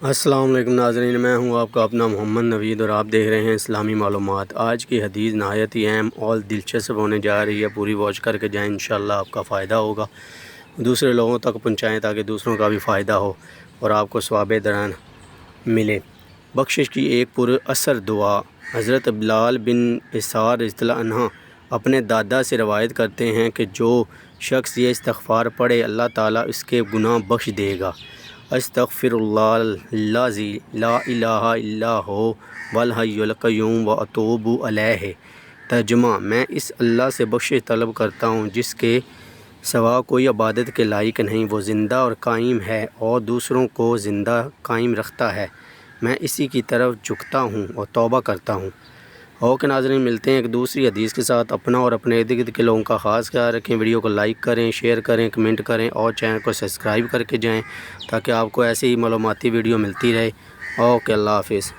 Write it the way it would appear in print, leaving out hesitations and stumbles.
السلام علیکم ناظرین، میں ہوں آپ کا اپنا محمد نوید اور آپ دیکھ رہے ہیں اسلامی معلومات۔ آج کی حدیث نہایت ہی اہم اور دلچسپ ہونے جا رہی ہے، پوری واچ کر کے جائیں، انشاءاللہ آپ کا فائدہ ہوگا۔ دوسرے لوگوں تک پہنچائیں تاکہ دوسروں کا بھی فائدہ ہو اور آپ کو ثواب دران ملے۔ بخشش کی ایک پر اثر دعا۔ حضرت بلال بن اسعار رضی اللہ عنہ اپنے دادا سے روایت کرتے ہیں کہ جو شخص یہ استغفار پڑھے اللہ تعالیٰ اس کے گناہ بخش دے گا۔ استغفر اللہ الذی لا الہ الا هو الحی القیوم واتوب الیہ۔ ترجمہ: میں اس اللہ سے بخشش طلب کرتا ہوں جس کے سوا کوئی عبادت کے لائق نہیں، وہ زندہ اور قائم ہے اور دوسروں کو زندہ قائم رکھتا ہے، میں اسی کی طرف جھکتا ہوں اور توبہ کرتا ہوں۔ اوکے ناظرین، ملتے ہیں ایک دوسری حدیث کے ساتھ۔ اپنا اور اپنے ارد گرد کے لوگوں کا خاص خیال رکھیں، ویڈیو کو لائک کریں، شیئر کریں، کمنٹ کریں اور چینل کو سبسکرائب کر کے جائیں تاکہ آپ کو ایسے ہی معلوماتی ویڈیو ملتی رہے۔ اوکے، اللہ حافظ۔